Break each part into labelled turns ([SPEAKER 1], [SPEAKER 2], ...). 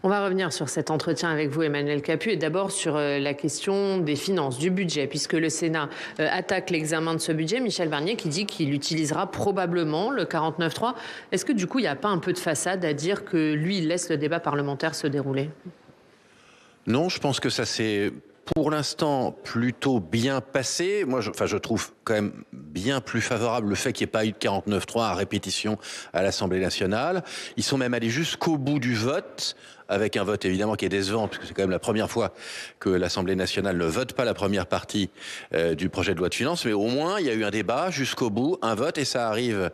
[SPEAKER 1] On va revenir sur cet entretien avec vous, Emmanuel Capus, et d'abord sur la question des finances, du budget, puisque le Sénat attaque l'examen de ce budget. Michel Barnier qui dit qu'il utilisera probablement le 49.3. Est-ce que du coup, il n'y a pas un peu de façade à dire que lui, il laisse le débat parlementaire se dérouler?
[SPEAKER 2] Non, je pense que ça s'est pour l'instant plutôt bien passé. Moi, je trouve quand même bien plus favorable le fait qu'il n'y ait pas eu de 49.3 à répétition à l'Assemblée nationale. Ils sont même allés jusqu'au bout du vote, avec un vote évidemment qui est décevant, puisque c'est quand même la première fois que l'Assemblée nationale ne vote pas la première partie du projet de loi de finances. Mais au moins, il y a eu un débat jusqu'au bout, un vote, et ça arrive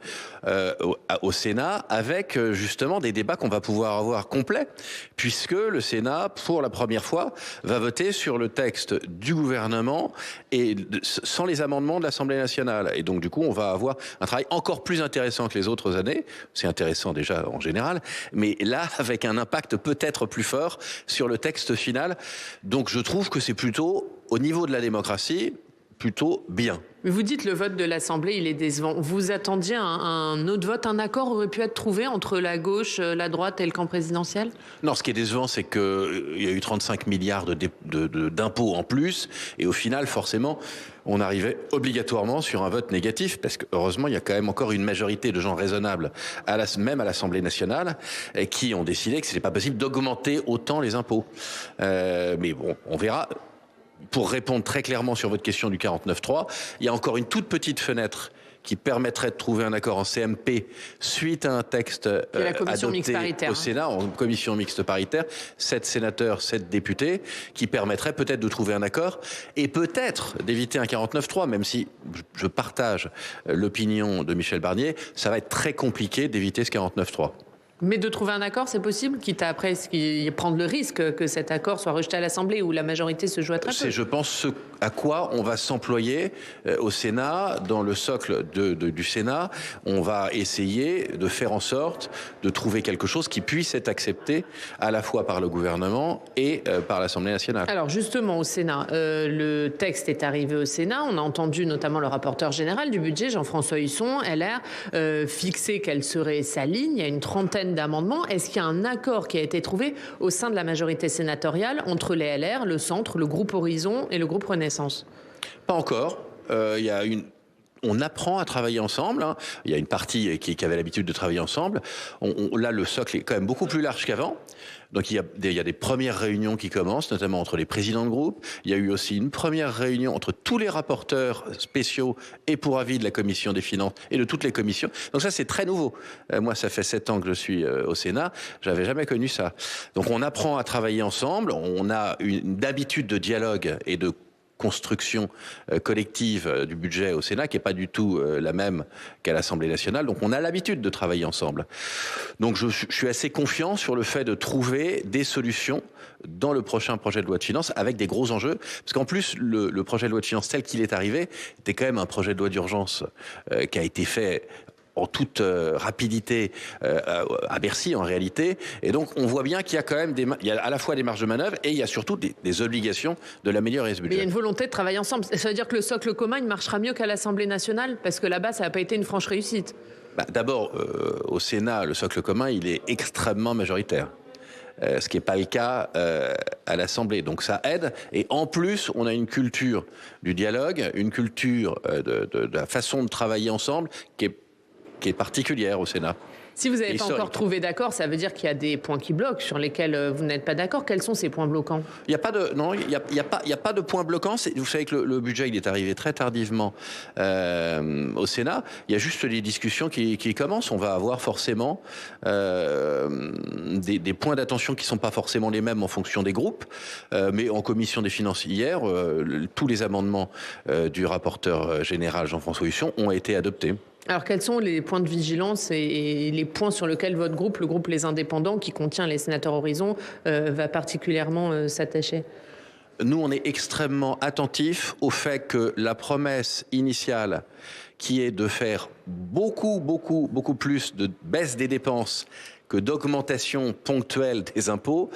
[SPEAKER 2] au Sénat avec justement des débats qu'on va pouvoir avoir complets, puisque le Sénat, pour la première fois, va voter sur le texte du gouvernement et sans les amendements de l'Assemblée nationale. Et donc, du coup, on va avoir un travail encore plus intéressant que les autres années. C'est intéressant déjà en général, mais là, avec un impact peut-être plus fort sur le texte final. Donc, je trouve que c'est plutôt, au niveau de la démocratie, plutôt bien.
[SPEAKER 1] Mais vous dites le vote de l'Assemblée, il est décevant. Vous attendiez un autre vote, un accord aurait pu être trouvé entre la gauche, la droite et le camp présidentiel?
[SPEAKER 2] Non, ce qui est décevant, c'est qu'il y a eu 35 milliards d'impôts en plus. Et au final, forcément, on arrivait obligatoirement sur un vote négatif. Parce que, heureusement, il y a quand même encore une majorité de gens raisonnables, même à l'Assemblée nationale, qui ont décidé que ce n'était pas possible d'augmenter autant les impôts. Mais bon, on verra. Pour répondre très clairement sur votre question du 49.3, il y a encore une toute petite fenêtre qui permettrait de trouver un accord en CMP suite à un texte adopté au Sénat, en commission mixte paritaire, 7 sénateurs, 7 députés, qui permettrait peut-être de trouver un accord et peut-être d'éviter un 49.3, même si je partage l'opinion de Michel Barnier, ça va être très compliqué d'éviter ce 49.3.
[SPEAKER 1] Mais de trouver un accord, c'est possible, quitte à après prendre le risque que cet accord soit rejeté à l'Assemblée où la majorité se joue à très peu.
[SPEAKER 2] C'est, je pense, ce à quoi on va s'employer au Sénat, dans le socle du Sénat. On va essayer de faire en sorte de trouver quelque chose qui puisse être accepté à la fois par le gouvernement et par l'Assemblée nationale.
[SPEAKER 1] Alors justement, au Sénat, le texte est arrivé au Sénat. On a entendu notamment le rapporteur général du budget, Jean-François Husson, LR, fixer quelle serait sa ligne. Il y a une trentaine d'amendements. Est-ce qu'il y a un accord qui a été trouvé au sein de la majorité sénatoriale entre les LR, le Centre, le groupe Horizon et le groupe Renaissance?
[SPEAKER 2] Pas encore. On apprend à travailler ensemble. Hein. Il y a une partie qui avait l'habitude de travailler ensemble. Là, le socle est quand même beaucoup plus large qu'avant. Donc il y a des premières réunions qui commencent, notamment entre les présidents de groupe. Il y a eu aussi une première réunion entre tous les rapporteurs spéciaux et pour avis de la commission des finances et de toutes les commissions. Donc ça, c'est très nouveau. Moi, ça fait 7 ans que je suis au Sénat. J'avais jamais connu ça. Donc on apprend à travailler ensemble. On a une habitude de dialogue et de construction collective du budget au Sénat qui n'est pas du tout la même qu'à l'Assemblée nationale. Donc on a l'habitude de travailler ensemble. Donc je suis assez confiant sur le fait de trouver des solutions dans le prochain projet de loi de finances avec des gros enjeux. Parce qu'en plus, le projet de loi de finances tel qu'il est arrivé était quand même un projet de loi d'urgence qui a été fait en toute rapidité à Bercy en réalité. Et donc on voit bien qu'il y a quand même il y a à la fois des marges de manœuvre et il y a surtout des obligations de l'améliorer ce budget.
[SPEAKER 1] Mais il y a une volonté de travailler ensemble. Ça veut dire que le socle commun, il marchera mieux qu'à l'Assemblée nationale? Parce que là-bas, ça n'a pas été une franche réussite.
[SPEAKER 2] D'abord, au Sénat, le socle commun, il est extrêmement majoritaire. Ce qui n'est pas le cas à l'Assemblée. Donc ça aide. Et en plus, on a une culture du dialogue, une culture de la façon de travailler ensemble qui est particulière au Sénat.
[SPEAKER 1] Si vous n'avez pas encore trouvé d'accord, ça veut dire qu'il y a des points qui bloquent, sur lesquels vous n'êtes pas d'accord. Quels sont ces points bloquants?
[SPEAKER 2] Il n'y a pas de points bloquants. Vous savez que le budget, il est arrivé très tardivement au Sénat. Il y a juste des discussions qui commencent. On va avoir forcément des points d'attention qui ne sont pas forcément les mêmes en fonction des groupes. Mais en commission des finances hier, tous les amendements du rapporteur général Jean-François Husson ont été adoptés.
[SPEAKER 1] Alors, quels sont les points de vigilance et les points sur lesquels votre groupe, le groupe Les Indépendants, qui contient les sénateurs Horizon, va particulièrement s'attacher?
[SPEAKER 2] Nous, on est extrêmement attentifs au fait que la promesse initiale, qui est de faire beaucoup plus de baisse des dépenses que d'augmentation ponctuelle des impôts,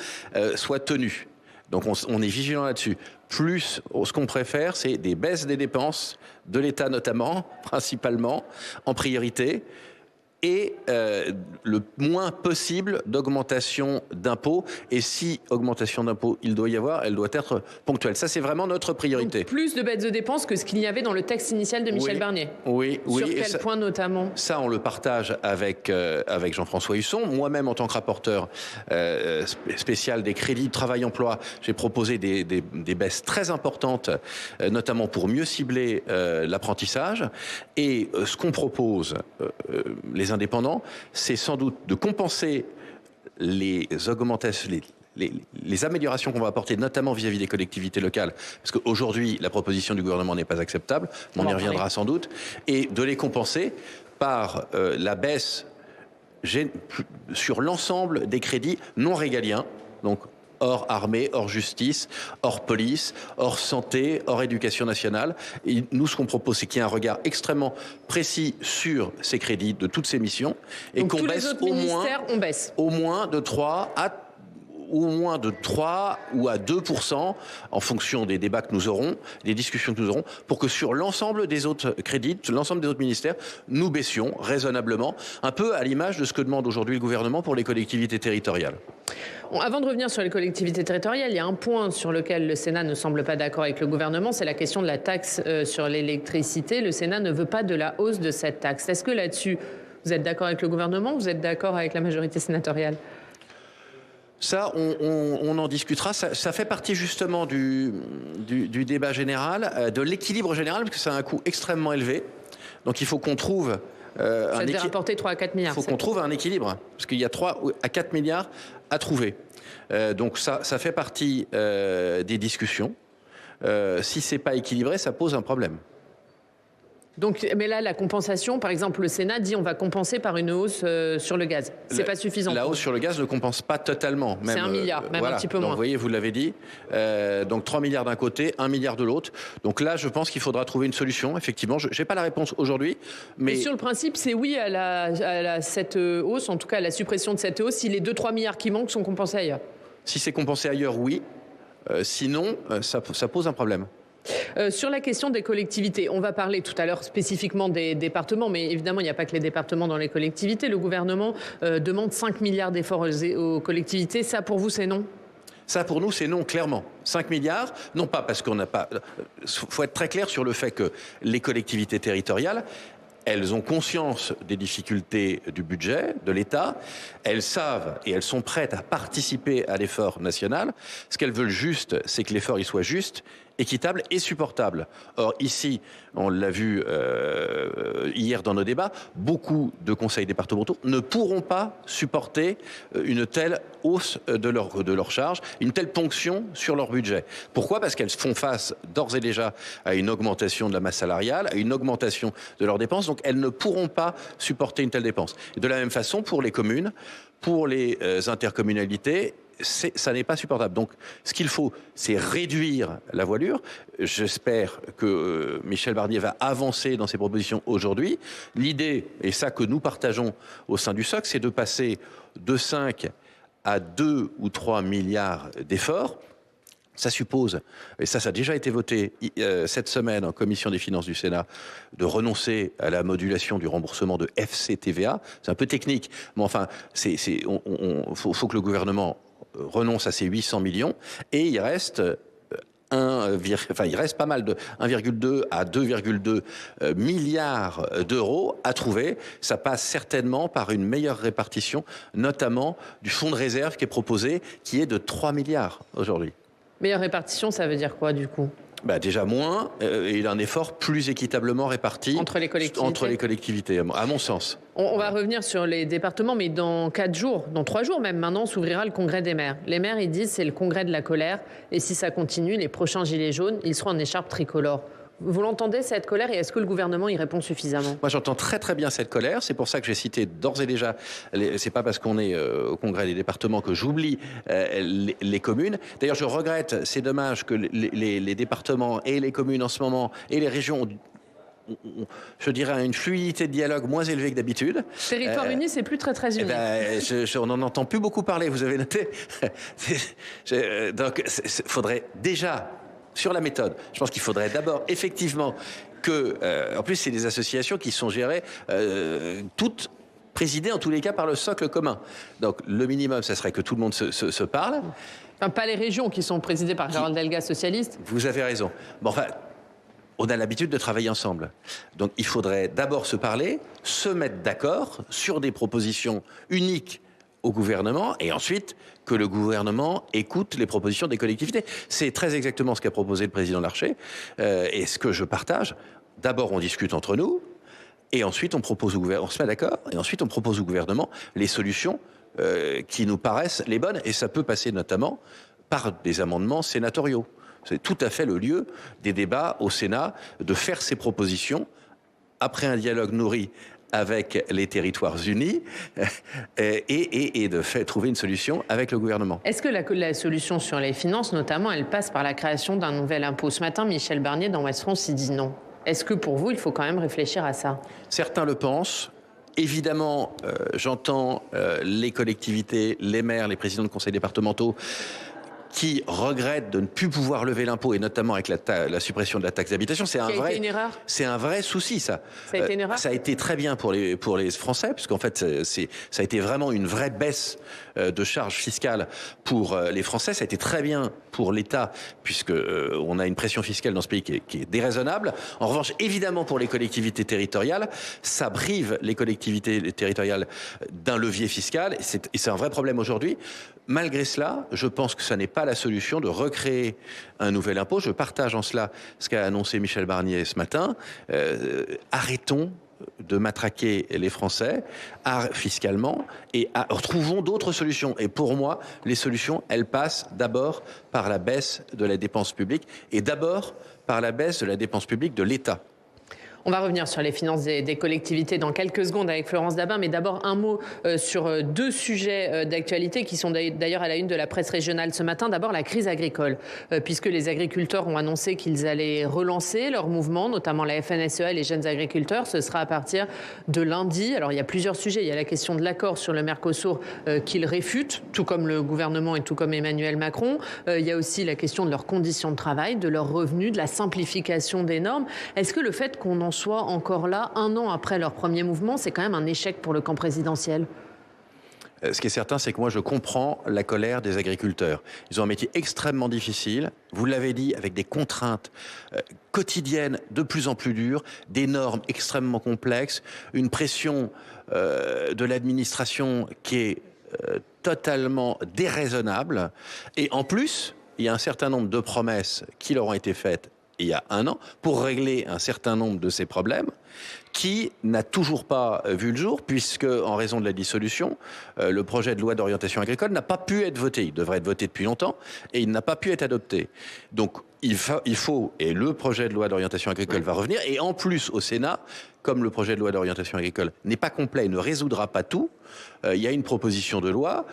[SPEAKER 2] soit tenue. Donc on est vigilant là-dessus. Plus, ce qu'on préfère, c'est des baisses des dépenses, de l'État notamment, principalement, en priorité, et le moins possible d'augmentation d'impôts. Et si augmentation d'impôts il doit y avoir, elle doit être ponctuelle. Ça, c'est vraiment notre priorité.
[SPEAKER 1] Donc, plus de baisses de dépenses que ce qu'il y avait dans le texte initial de Michel Barnier.
[SPEAKER 2] Oui.
[SPEAKER 1] Sur quel point notamment?
[SPEAKER 2] Ça, on le partage avec Jean-François Husson. Moi-même, en tant que rapporteur spécial des crédits de travail-emploi, j'ai proposé des baisses très importantes, notamment pour mieux cibler l'apprentissage. Et ce qu'on propose, les indépendants, c'est sans doute de compenser les augmentations, les améliorations qu'on va apporter, notamment vis-à-vis des collectivités locales, parce qu'aujourd'hui, la proposition du gouvernement n'est pas acceptable, mais on y reviendra sans doute, et de les compenser par la baisse sur l'ensemble des crédits non régaliens, donc hors armée, hors justice, hors police, hors santé, hors éducation nationale. Et nous, ce qu'on propose, c'est qu'il y ait un regard extrêmement précis sur ces crédits de toutes ces missions et qu'on baisse au moins de 3 ou à 2% en fonction des débats que nous aurons, des discussions que nous aurons, pour que sur l'ensemble des autres crédits, l'ensemble des autres ministères, nous baissions raisonnablement, un peu à l'image de ce que demande aujourd'hui le gouvernement pour les collectivités territoriales.
[SPEAKER 1] Bon, avant de revenir sur les collectivités territoriales, il y a un point sur lequel le Sénat ne semble pas d'accord avec le gouvernement, c'est la question de la taxe sur l'électricité. Le Sénat ne veut pas de la hausse de cette taxe. Est-ce que là-dessus, vous êtes d'accord avec le gouvernement ou vous êtes d'accord avec la majorité sénatoriale ?
[SPEAKER 2] Ça, on en discutera. Ça fait partie justement du débat général, de l'équilibre général, parce que c'est un coût extrêmement élevé. Donc il faut qu'on trouve
[SPEAKER 1] ça devait rapporter 3 à 4 milliards.
[SPEAKER 2] Il faut qu'on trouve un équilibre, parce qu'il y a 3 à 4 milliards à trouver. Donc ça fait partie des discussions. Si c'est pas équilibré, ça pose un problème.
[SPEAKER 1] Donc, mais là, la compensation, par exemple, le Sénat dit on va compenser par une hausse sur le gaz. C'est pas suffisant.
[SPEAKER 2] La hausse sur le gaz ne compense pas totalement.
[SPEAKER 1] C'est 1 milliard, même voilà. Un petit peu moins.
[SPEAKER 2] Donc, vous voyez, vous l'avez dit. Donc 3 milliards d'un côté, 1 milliard de l'autre. Donc là, je pense qu'il faudra trouver une solution. Effectivement, je n'ai pas la réponse aujourd'hui. Mais
[SPEAKER 1] sur le principe, c'est oui à cette hausse, en tout cas à la suppression de cette hausse, si les 2-3 milliards qui manquent sont compensés ailleurs.
[SPEAKER 2] Si c'est compensé ailleurs, oui. Sinon, ça pose un problème.
[SPEAKER 1] Sur la question des collectivités, on va parler tout à l'heure spécifiquement des départements, mais évidemment, il n'y a pas que les départements dans les collectivités. Le gouvernement demande 5 milliards d'efforts aux collectivités. Ça, pour vous, c'est non ?
[SPEAKER 2] Ça, pour nous, c'est non, clairement. 5 milliards, non pas parce qu'on n'a pas... Il faut être très clair sur le fait que les collectivités territoriales, elles ont conscience des difficultés du budget, de l'État. Elles savent et elles sont prêtes à participer à l'effort national. Ce qu'elles veulent juste, c'est que l'effort il soit juste, équitable et supportable. Or, ici, on l'a vu hier dans nos débats, beaucoup de conseils départementaux ne pourront pas supporter une telle hausse de leur charge, une telle ponction sur leur budget. Pourquoi ? Parce qu'elles font face d'ores et déjà à une augmentation de la masse salariale, à une augmentation de leurs dépenses, donc elles ne pourront pas supporter une telle dépense. Et de la même façon, pour les communes, pour les intercommunalités, ça n'est pas supportable. Donc, ce qu'il faut, c'est réduire la voilure. J'espère que Michel Barnier va avancer dans ses propositions aujourd'hui. L'idée, et ça que nous partageons au sein du SOC, c'est de passer de 5 à 2 ou 3 milliards d'efforts. Ça suppose, et ça a déjà été voté cette semaine en commission des finances du Sénat, de renoncer à la modulation du remboursement de FCTVA. C'est un peu technique, mais enfin, faut que le gouvernement renonce à ces 800 millions et il reste il reste pas mal de 1,2 à 2,2 milliards d'euros à trouver. Ça passe certainement par une meilleure répartition, notamment du fonds de réserve qui est proposé, qui est de 3 milliards aujourd'hui.
[SPEAKER 1] Meilleure répartition, ça veut dire quoi du coup ?
[SPEAKER 2] Déjà moins, et un effort plus équitablement réparti
[SPEAKER 1] entre les collectivités,
[SPEAKER 2] à mon sens.
[SPEAKER 1] On va revenir sur les départements, mais dans 4 jours, dans 3 jours même maintenant, s'ouvrira le congrès des maires. Les maires, ils disent c'est le congrès de la colère, et si ça continue, les prochains gilets jaunes, ils seront en écharpe tricolore. Vous l'entendez, cette colère, et est-ce que le gouvernement y répond suffisamment ?
[SPEAKER 2] Moi, j'entends très très bien cette colère. C'est pour ça que j'ai cité d'ores et déjà, c'est pas parce qu'on est au congrès des départements que j'oublie les communes. D'ailleurs, je regrette, c'est dommage que les départements et les communes en ce moment, et les régions je dirais une fluidité de dialogue moins élevée que d'habitude.
[SPEAKER 1] Territoire uni, c'est plus très uni.
[SPEAKER 2] On n'en entend plus beaucoup parler, vous avez noté. Donc, faudrait déjà... Sur la méthode, je pense qu'il faudrait d'abord effectivement que, en plus c'est des associations qui sont gérées toutes présidé en tous les cas par le socle commun. Donc le minimum, ça serait que tout le monde se parle.
[SPEAKER 1] Enfin, pas les régions qui sont présidées par Gérald Delga, socialiste.
[SPEAKER 2] Vous avez raison. Bon, enfin, on a l'habitude de travailler ensemble. Donc il faudrait d'abord se parler, se mettre d'accord sur des propositions uniques au gouvernement et ensuite que le gouvernement écoute les propositions des collectivités. C'est très exactement ce qu'a proposé le président Larcher et ce que je partage. D'abord, on discute entre nous et ensuite on propose au gouvernement, on se met d'accord et ensuite on propose au gouvernement les solutions qui nous paraissent les bonnes et ça peut passer notamment par des amendements sénatoriaux. C'est tout à fait le lieu des débats au Sénat de faire ces propositions après un dialogue nourri avec les territoires unis et de trouver une solution avec le gouvernement.
[SPEAKER 1] Est-ce que la solution sur les finances, notamment, elle passe par la création d'un nouvel impôt? Ce matin, Michel Barnier, dans Ouest France, il dit non. Est-ce que pour vous, il faut quand même réfléchir à ça?
[SPEAKER 2] Certains le pensent. Évidemment, j'entends les collectivités, les maires, les présidents de conseils départementaux qui regrettent de ne plus pouvoir lever l'impôt, et notamment avec la suppression de la taxe d'habitation. C'est un vrai souci, ça.
[SPEAKER 1] Ça a été une erreur.
[SPEAKER 2] Ça a été très bien pour les Français, puisqu'en fait, ça a été vraiment une vraie baisse de charges fiscales pour les Français. Ça a été très bien pour l'État, puisque on a une pression fiscale dans ce pays qui est déraisonnable. En revanche, évidemment, pour les collectivités territoriales, ça prive les collectivités territoriales d'un levier fiscal, et c'est un vrai problème aujourd'hui. Malgré cela, je pense que ça n'est pas la solution de recréer un nouvel impôt. Je partage en cela ce qu'a annoncé Michel Barnier ce matin. Arrêtons de matraquer les Français fiscalement et trouvons d'autres solutions. Et pour moi, les solutions, elles passent d'abord par la baisse de la dépense publique et d'abord par la baisse de la dépense publique de l'État.
[SPEAKER 1] On va revenir sur les finances des collectivités dans quelques secondes avec Florence Dabin, mais d'abord un mot sur deux sujets d'actualité qui sont d'ailleurs à la une de la presse régionale ce matin. D'abord la crise agricole, puisque les agriculteurs ont annoncé qu'ils allaient relancer leur mouvement, notamment la FNSEA et les jeunes agriculteurs. Ce sera à partir de lundi. Alors il y a plusieurs sujets. Il y a la question de l'accord sur le Mercosur qu'ils réfutent, tout comme le gouvernement et tout comme Emmanuel Macron. Il y a aussi la question de leurs conditions de travail, de leurs revenus, de la simplification des normes. Est-ce que le fait qu'on en soit encore là, un an après leur premier mouvement, c'est quand même un échec pour le camp présidentiel?
[SPEAKER 2] Ce qui est certain, c'est que moi, je comprends la colère des agriculteurs. Ils ont un métier extrêmement difficile, vous l'avez dit, avec des contraintes quotidiennes de plus en plus dures, des normes extrêmement complexes, une pression de l'administration qui est totalement déraisonnable. Et en plus, il y a un certain nombre de promesses qui leur ont été faites il y a un an, pour régler un certain nombre de ces problèmes, qui n'a toujours pas vu le jour, puisque, en raison de la dissolution, le projet de loi d'orientation agricole n'a pas pu être voté. Il devrait être voté depuis longtemps, et il n'a pas pu être adopté. Donc, il faut, et le projet de loi d'orientation agricole va revenir, et en plus, au Sénat, comme le projet de loi d'orientation agricole n'est pas complet et ne résoudra pas tout, il y a une proposition de loi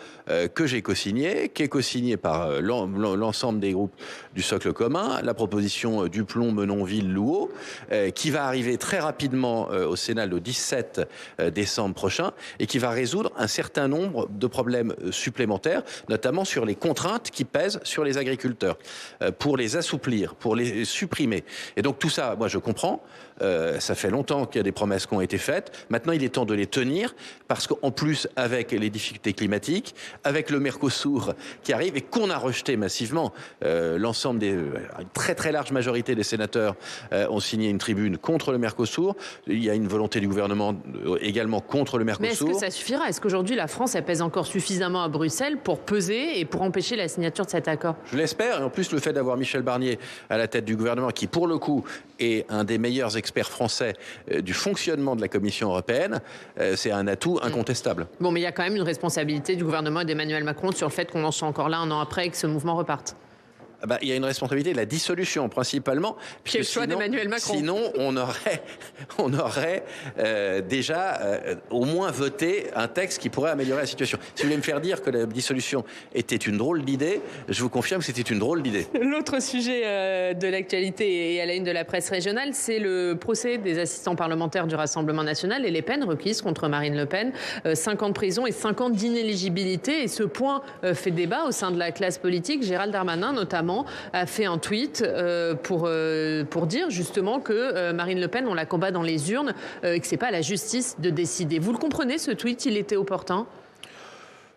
[SPEAKER 2] que j'ai co-signée, qui est co-signée par l'ensemble des groupes du socle commun, la proposition Duplon-Menonville-Louot, qui va arriver très rapidement au Sénat le 17 décembre prochain et qui va résoudre un certain nombre de problèmes supplémentaires, notamment sur les contraintes qui pèsent sur les agriculteurs, pour les assouplir, pour les supprimer. Et donc tout ça, moi je comprends, ça fait longtemps qu'il y a des promesses qui ont été faites. Maintenant, il est temps de les tenir parce qu'en plus, avec les difficultés climatiques, avec le Mercosur qui arrive et qu'on a rejeté massivement, l'ensemble une très très large majorité des sénateurs ont signé une tribune contre le Mercosur. Il y a une volonté du gouvernement également contre le Mercosur.
[SPEAKER 1] Mais est-ce que ça suffira? Est-ce qu'aujourd'hui la France elle pèse encore suffisamment à Bruxelles pour peser et pour empêcher la signature de cet accord?
[SPEAKER 2] Je l'espère. Et en plus, le fait d'avoir Michel Barnier à la tête du gouvernement, qui pour le coup est un des meilleurs experts français du fonctionnement de la Commission européenne, c'est un atout incontestable.
[SPEAKER 1] Bon, mais il y a quand même une responsabilité du gouvernement et d'Emmanuel Macron sur le fait qu'on en soit encore là un an après et que ce mouvement reparte.
[SPEAKER 2] Il y a une responsabilité de la dissolution principalement.
[SPEAKER 1] Quel choix d'Emmanuel Macron.
[SPEAKER 2] Sinon, on aurait déjà au moins voté un texte qui pourrait améliorer la situation. Si vous voulez me faire dire que la dissolution était une drôle d'idée, je vous confirme que c'était une drôle d'idée.
[SPEAKER 1] L'autre sujet de l'actualité et à la une de la presse régionale, c'est le procès des assistants parlementaires du Rassemblement national et les peines requises contre Marine Le Pen. 5 ans de prison et 5 ans d'inéligibilité. Et ce point fait débat au sein de la classe politique. Gérald Darmanin, notamment, département a fait un tweet pour dire justement que Marine Le Pen, on la combat dans les urnes, et que c'est pas à la justice de décider. Vous le comprenez, ce tweet, il était opportun ?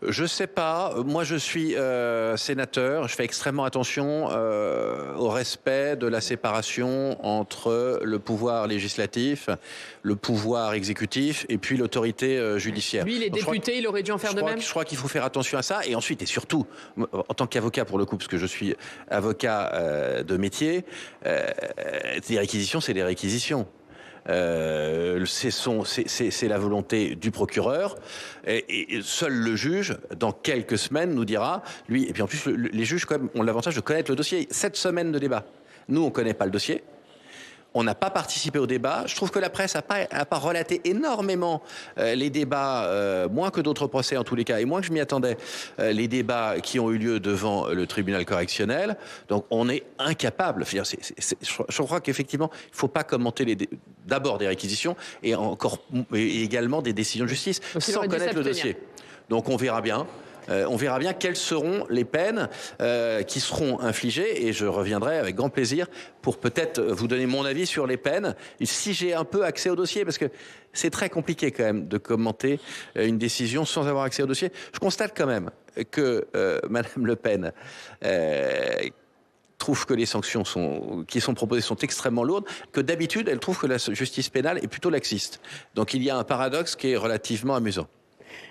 [SPEAKER 2] Je sais pas. Moi, je suis sénateur. Je fais extrêmement attention au respect de la séparation entre le pouvoir législatif, le pouvoir exécutif et puis l'autorité judiciaire.
[SPEAKER 1] Lui, il est député, il aurait dû en faire de même.
[SPEAKER 2] Je crois qu'il faut faire attention à ça. Et ensuite, et surtout, en tant qu'avocat pour le coup, parce que je suis avocat de métier, des réquisitions, c'est des réquisitions. C'est la volonté du procureur et seul le juge, dans quelques semaines, nous dira, lui, et puis en plus, les juges quand même, ont l'avantage de connaître le dossier. 7 semaines de débat. Nous, on ne connaît pas le dossier. On n'a pas participé au débat. Je trouve que la presse n'a pas relaté énormément les débats, moins que d'autres procès en tous les cas, et moins que je m'y attendais, les débats qui ont eu lieu devant le tribunal correctionnel. Donc on est incapable. Je crois qu'effectivement, il ne faut pas commenter d'abord des réquisitions et également des décisions de justice sans connaître le dossier. Donc on verra bien. On verra bien quelles seront les peines qui seront infligées et je reviendrai avec grand plaisir pour peut-être vous donner mon avis sur les peines, si j'ai un peu accès au dossier, parce que c'est très compliqué quand même de commenter une décision sans avoir accès au dossier. Je constate quand même que Madame Le Pen trouve que les sanctions qui sont proposées sont extrêmement lourdes, que d'habitude elle trouve que la justice pénale est plutôt laxiste. Donc il y a un paradoxe qui est relativement amusant.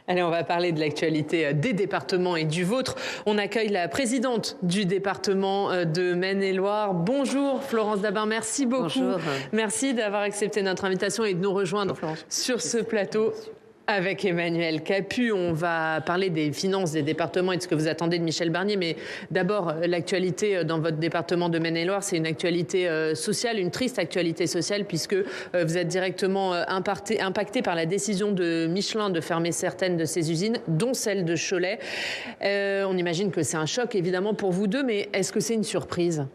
[SPEAKER 1] Allez, on va parler de l'actualité des départements et du vôtre. On accueille la présidente du département de Maine-et-Loire. Bonjour Florence Dabin, merci beaucoup.
[SPEAKER 3] Bonjour.
[SPEAKER 1] Merci d'avoir accepté notre invitation et de nous rejoindre sur ce plateau. Avec Emmanuel Capus, on va parler des finances des départements et de ce que vous attendez de Michel Barnier. Mais d'abord, l'actualité dans votre département de Maine-et-Loire, c'est une actualité sociale, une triste actualité sociale, puisque vous êtes directement impacté par la décision de Michelin de fermer certaines de ses usines, dont celle de Cholet. On imagine que c'est un choc, évidemment, pour vous deux, mais est-ce que c'est une surprise ?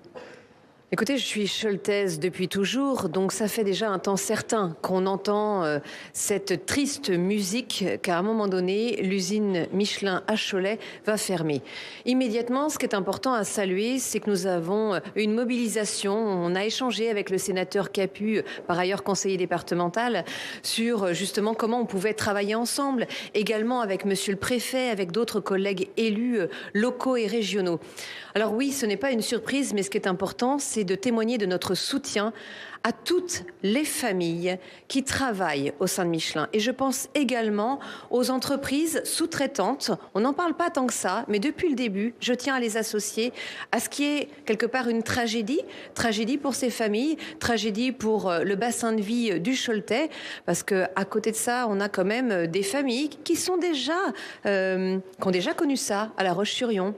[SPEAKER 3] Écoutez, je suis choletaise depuis toujours, donc ça fait déjà un temps certain qu'on entend cette triste musique qu'à un moment donné, l'usine Michelin à Cholet va fermer. Immédiatement, ce qui est important à saluer, c'est que nous avons une mobilisation. On a échangé avec le sénateur Capus, par ailleurs conseiller départemental, sur justement comment on pouvait travailler ensemble, également avec monsieur le préfet, avec d'autres collègues élus locaux et régionaux. Alors oui, ce n'est pas une surprise, mais ce qui est important, c'est de témoigner de notre soutien à toutes les familles qui travaillent au sein de Michelin. Et je pense également aux entreprises sous-traitantes. On n'en parle pas tant que ça, mais depuis le début, je tiens à les associer à ce qui est quelque part une tragédie. Tragédie pour ces familles, tragédie pour le bassin de vie du Choletais, parce qu'à côté de ça, on a quand même des familles qui ont déjà connu ça à La Roche-sur-Yon,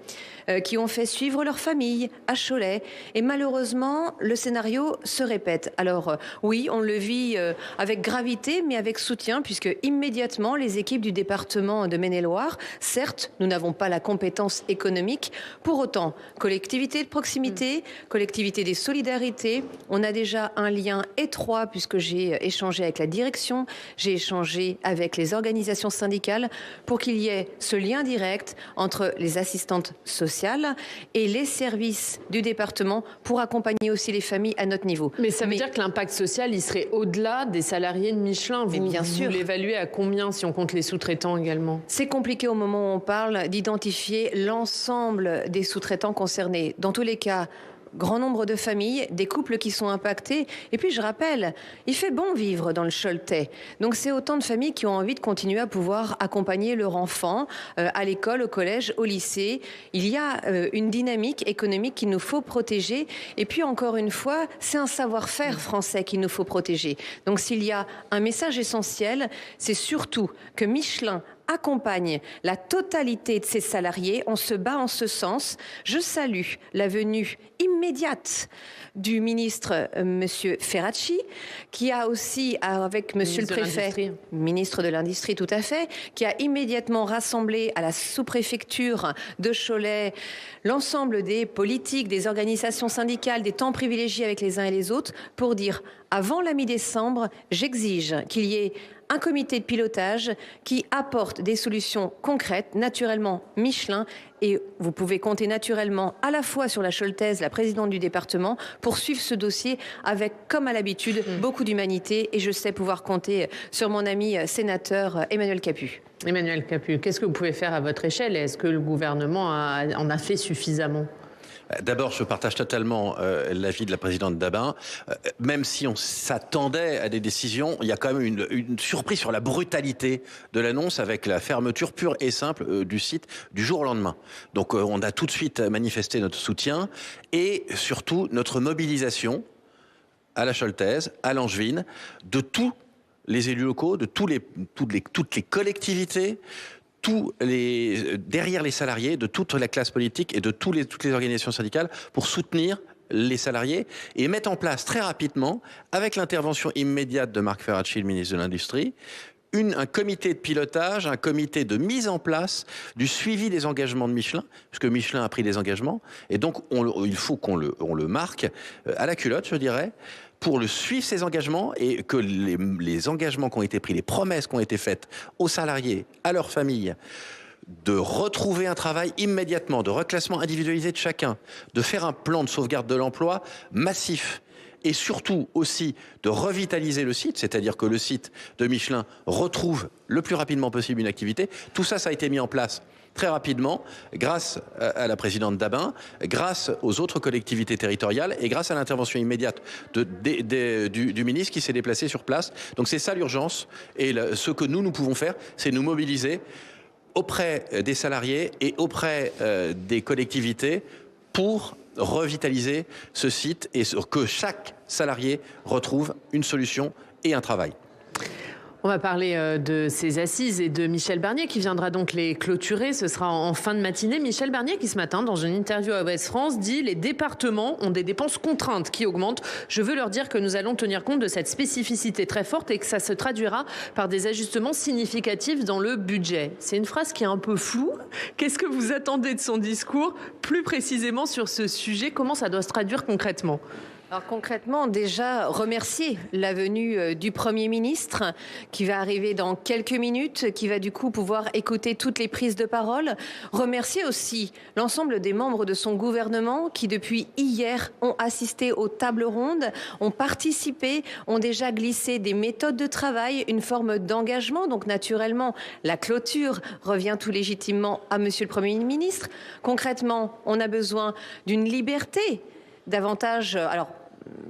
[SPEAKER 3] qui ont fait suivre leur famille à Cholet. Et malheureusement, le scénario se répète. Alors oui, on le vit avec gravité, mais avec soutien, puisque immédiatement, les équipes du département de Maine-et-Loire, certes, nous n'avons pas la compétence économique, pour autant, collectivité de proximité, collectivité des solidarités, on a déjà un lien étroit, puisque j'ai échangé avec la direction, j'ai échangé avec les organisations syndicales, pour qu'il y ait ce lien direct entre les assistantes sociales et les services du département pour accompagner aussi les familles à notre niveau.
[SPEAKER 1] Mais ça veut dire que l'impact social, il serait au-delà des salariés de Michelin. Vous l'évaluez à combien si on compte les sous-traitants également ?
[SPEAKER 3] C'est compliqué au moment où on parle d'identifier l'ensemble des sous-traitants concernés. Dans tous les cas, grand nombre de familles, des couples qui sont impactés. Et puis je rappelle, il fait bon vivre dans le Choletais. Donc c'est autant de familles qui ont envie de continuer à pouvoir accompagner leur enfant à l'école, au collège, au lycée. Il y a une dynamique économique qu'il nous faut protéger. Et puis encore une fois, c'est un savoir-faire français qu'il nous faut protéger. Donc s'il y a un message essentiel, c'est surtout que Michelin accompagne la totalité de ses salariés. On se bat en ce sens. Je salue la venue immédiate du ministre monsieur Ferracci, qui a aussi, avec monsieur le préfet, ministre de l'Industrie, tout à fait, qui a immédiatement rassemblé à la sous-préfecture de Cholet l'ensemble des politiques, des organisations syndicales, des temps privilégiés avec les uns et les autres, pour dire, avant la mi-décembre, j'exige qu'il y ait un comité de pilotage qui apporte des solutions concrètes. Naturellement, Michelin, et vous pouvez compter naturellement à la fois sur la Scholtaise, la présidente du département, pour suivre ce dossier avec, comme à l'habitude, beaucoup d'humanité. Et je sais pouvoir compter sur mon ami sénateur Emmanuel Capus.
[SPEAKER 1] Emmanuel Capus, qu'est-ce que vous pouvez faire à votre échelle? Est-ce que le gouvernement en a fait suffisamment?
[SPEAKER 2] D'abord, je partage totalement l'avis de la présidente Dabin. Même si on s'attendait à des décisions, il y a quand même une surprise sur la brutalité de l'annonce avec la fermeture pure et simple du site du jour au lendemain. Donc on a tout de suite manifesté notre soutien et surtout notre mobilisation à la Scholtaise, à Langevin, de tous les élus locaux, de toutes les collectivités, derrière les salariés, de toute la classe politique et de toutes les organisations syndicales pour soutenir les salariés et mettre en place très rapidement, avec l'intervention immédiate de Marc Ferracci, le ministre de l'Industrie, un comité de pilotage, un comité de mise en place du suivi des engagements de Michelin, puisque Michelin a pris des engagements, et donc il faut qu'on le marque à la culotte, je dirais, pour le suivre ces engagements et que les engagements qui ont été pris, les promesses qui ont été faites aux salariés, à leurs familles, de retrouver un travail immédiatement, de reclassement individualisé de chacun, de faire un plan de sauvegarde de l'emploi massif et surtout aussi de revitaliser le site, c'est-à-dire que le site de Michelin retrouve le plus rapidement possible une activité. Tout ça, ça a été mis en place très rapidement, grâce à la présidente Dabin, grâce aux autres collectivités territoriales et grâce à l'intervention immédiate du ministre qui s'est déplacé sur place. Donc c'est ça l'urgence. Et ce que nous pouvons faire, c'est nous mobiliser auprès des salariés et auprès des collectivités pour revitaliser ce site et que chaque salarié retrouve une solution et un travail.
[SPEAKER 1] On va parler de ces assises et de Michel Barnier qui viendra donc les clôturer. Ce sera en fin de matinée. Michel Barnier qui ce matin, dans une interview à Ouest France, dit « Les départements ont des dépenses contraintes qui augmentent. Je veux leur dire que nous allons tenir compte de cette spécificité très forte et que ça se traduira par des ajustements significatifs dans le budget. » C'est une phrase qui est un peu floue. Qu'est-ce que vous attendez de son discours plus précisément sur ce sujet? Comment ça doit se traduire concrètement?
[SPEAKER 3] Alors concrètement, déjà remercier la venue du Premier ministre qui va arriver dans quelques minutes, qui va du coup pouvoir écouter toutes les prises de parole. Remercier aussi l'ensemble des membres de son gouvernement qui depuis hier ont assisté aux tables rondes, ont participé, ont déjà glissé des méthodes de travail, une forme d'engagement. Donc naturellement, la clôture revient tout légitimement à Monsieur le Premier ministre. Concrètement, on a besoin d'une liberté davantage. Alors,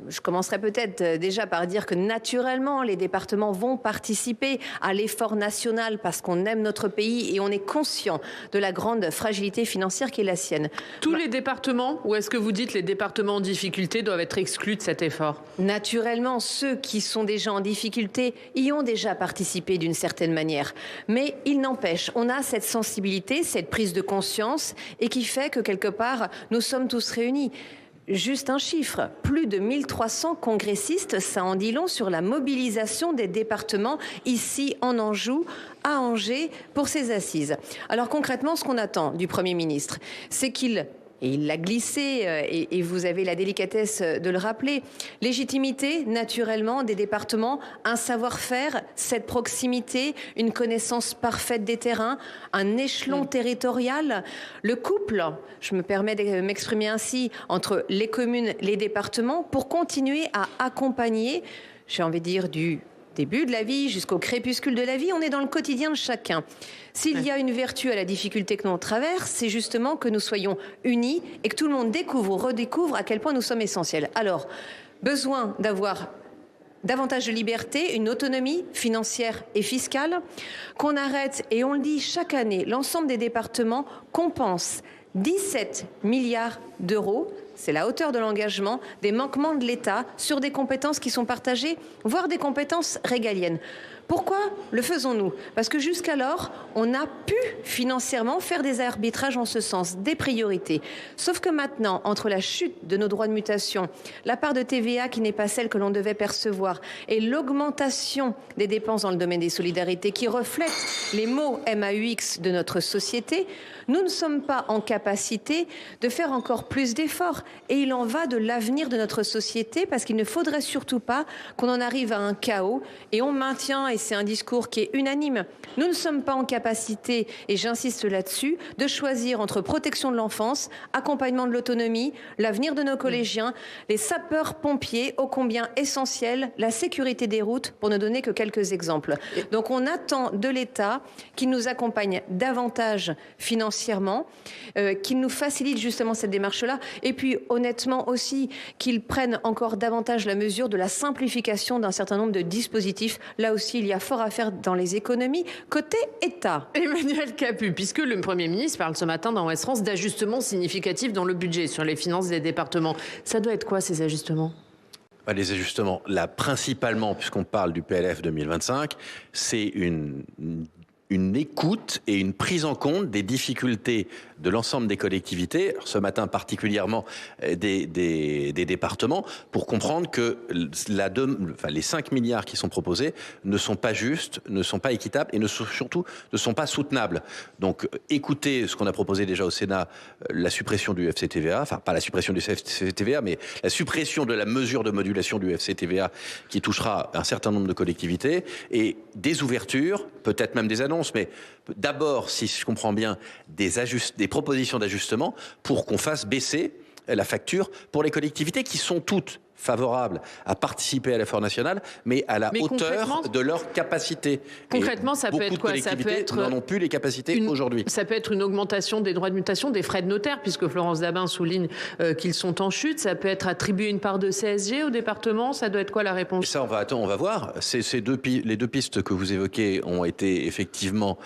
[SPEAKER 3] je commencerai peut-être déjà par dire que naturellement, les départements vont participer à l'effort national parce qu'on aime notre pays et on est conscient de la grande fragilité financière qui est la sienne.
[SPEAKER 1] Tous les départements, ou est-ce que vous dites que les départements en difficulté doivent être exclus de cet effort?
[SPEAKER 3] Naturellement, ceux qui sont déjà en difficulté y ont déjà participé d'une certaine manière. Mais il n'empêche, on a cette sensibilité, cette prise de conscience et qui fait que quelque part, nous sommes tous réunis. Juste un chiffre, plus de 1300 congressistes, ça en dit long sur la mobilisation des départements ici en Anjou, à Angers, pour ces assises. Alors concrètement, ce qu'on attend du Premier ministre, c'est qu'il... Et il l'a glissé, et vous avez la délicatesse de le rappeler. Légitimité, naturellement, des départements, un savoir-faire, cette proximité, une connaissance parfaite des terrains, un échelon territorial. Le couple, je me permets de m'exprimer ainsi, entre les communes, les départements, pour continuer à accompagner, j'ai envie de dire, du début de la vie jusqu'au crépuscule de la vie, on est dans le quotidien de chacun. S'il y a une vertu à la difficulté que l'on traverse, c'est justement que nous soyons unis et que tout le monde découvre ou redécouvre à quel point nous sommes essentiels. Alors, besoin d'avoir davantage de liberté, une autonomie financière et fiscale, qu'on arrête, et on le dit chaque année, l'ensemble des départements compensent 17 milliards d'euros. C'est la hauteur de l'engagement, des manquements de l'État sur des compétences qui sont partagées, voire des compétences régaliennes. Pourquoi le faisons-nous? Parce que jusqu'alors, on a pu financièrement faire des arbitrages en ce sens, des priorités. Sauf que maintenant, entre la chute de nos droits de mutation, la part de TVA qui n'est pas celle que l'on devait percevoir et l'augmentation des dépenses dans le domaine des solidarités qui reflète les mots MAUX de notre société, nous ne sommes pas en capacité de faire encore plus d'efforts. Et il en va de l'avenir de notre société parce qu'il ne faudrait surtout pas qu'on en arrive à un chaos et on maintient et c'est un discours qui est unanime, nous ne sommes pas en capacité, et j'insiste là-dessus, de choisir entre protection de l'enfance, accompagnement de l'autonomie, l'avenir de nos collégiens, les sapeurs-pompiers, ô combien essentiels, la sécurité des routes, pour ne donner que quelques exemples. Donc on attend de l'État qu'il nous accompagne davantage financièrement, qu'il nous facilite justement cette démarche-là, et puis honnêtement aussi qu'il prenne encore davantage la mesure de la simplification d'un certain nombre de dispositifs. Là aussi, il y a fort à faire dans les économies, côté État.
[SPEAKER 1] Emmanuel Capus, puisque le Premier ministre parle ce matin dans Ouest France d'ajustements significatifs dans le budget sur les finances des départements. Ça doit être quoi ces ajustements ?
[SPEAKER 2] Les ajustements, là, principalement, puisqu'on parle du PLF 2025, c'est une écoute et une prise en compte des difficultés de l'ensemble des collectivités, alors ce matin particulièrement des départements, pour comprendre que les 5 milliards qui sont proposés ne sont pas justes, ne sont pas équitables et surtout ne sont pas soutenables. Donc écoutez ce qu'on a proposé déjà au Sénat, la suppression du FCTVA, enfin pas la suppression du FCTVA, mais la suppression de la mesure de modulation du FCTVA qui touchera un certain nombre de collectivités, et des ouvertures, peut-être même des annonces, mais d'abord, si je comprends bien, des propositions d'ajustement pour qu'on fasse baisser la facture pour les collectivités qui sont toutes favorables à participer à l'effort national, mais à la hauteur de leur capacité.
[SPEAKER 1] Concrètement, ça peut être quoi ? Ça peut être
[SPEAKER 2] n'en ont plus les capacités aujourd'hui.
[SPEAKER 1] Ça peut être une augmentation des droits de mutation, des frais de notaire, puisque Florence Dabin souligne qu'ils sont en chute. Ça peut être attribuer une part de CSG au département. Ça doit être quoi la réponse ?
[SPEAKER 2] Et ça, on va voir. Les deux pistes que vous évoquez ont été effectivement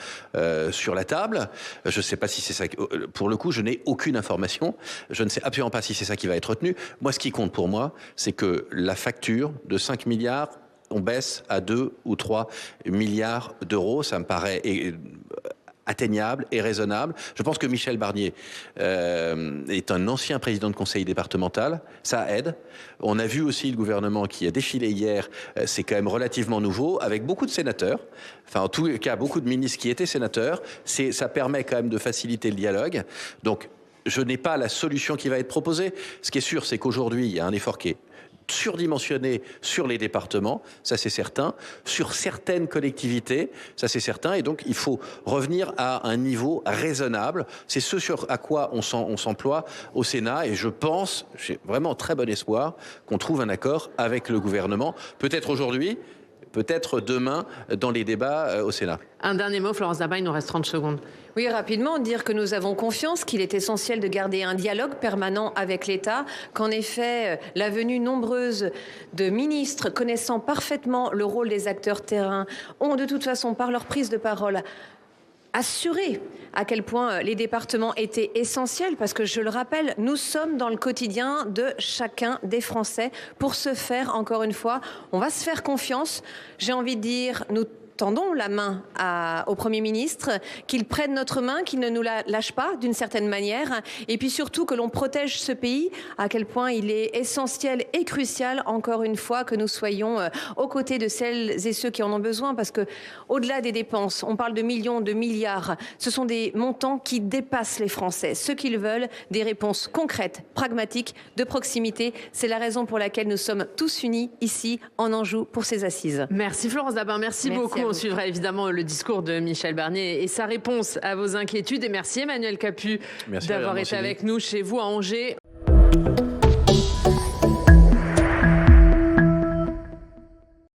[SPEAKER 2] sur la table. Je ne sais pas si c'est ça. Pour le coup, je n'ai aucune information. Je ne sais absolument pas si c'est ça qui va être retenu. Moi, ce qui compte pour moi, c'est que la facture de 5 milliards, on baisse à 2 ou 3 milliards d'euros. Ça me paraît atteignable et raisonnable. Je pense que Michel Barnier est un ancien président de conseil départemental. Ça aide. On a vu aussi le gouvernement qui a défilé hier. C'est quand même relativement nouveau, avec beaucoup de sénateurs. Enfin, en tout cas, beaucoup de ministres qui étaient sénateurs. Ça permet quand même de faciliter le dialogue. Donc, je n'ai pas la solution qui va être proposée. Ce qui est sûr, c'est qu'aujourd'hui, il y a un effort qui est surdimensionné sur les départements, ça c'est certain, sur certaines collectivités, ça c'est certain, et donc il faut revenir à un niveau raisonnable. C'est ce sur à quoi on s'emploie au Sénat, et je pense, j'ai vraiment très bon espoir, qu'on trouve un accord avec le gouvernement, peut-être aujourd'hui, peut-être demain dans les débats au Sénat.
[SPEAKER 1] Un dernier mot, Florence Dabin, il nous reste 30 secondes.
[SPEAKER 3] Oui, rapidement, dire que nous avons confiance, qu'il est essentiel de garder un dialogue permanent avec l'État, qu'en effet, la venue nombreuse de ministres connaissant parfaitement le rôle des acteurs terrains ont de toute façon, par leur prise de parole, assurer à quel point les départements étaient essentiels, parce que je le rappelle, nous sommes dans le quotidien de chacun des Français. Pour ce faire, encore une fois, on va se faire confiance. J'ai envie de dire, nous tendons la main au Premier ministre, qu'il prenne notre main, qu'il ne nous la lâche pas d'une certaine manière, et puis surtout que l'on protège ce pays, à quel point il est essentiel et crucial, encore une fois, que nous soyons aux côtés de celles et ceux qui en ont besoin, parce que au-delà des dépenses, on parle de millions, de milliards, ce sont des montants qui dépassent les Français. Ce qu'ils veulent, des réponses concrètes, pragmatiques, de proximité. C'est la raison pour laquelle nous sommes tous unis ici en Anjou pour ces assises.
[SPEAKER 1] Merci Florence Dabin, merci beaucoup. On suivra évidemment le discours de Michel Barnier et sa réponse à vos inquiétudes. Et merci Emmanuel Capus d'avoir été avec nous chez vous à Angers.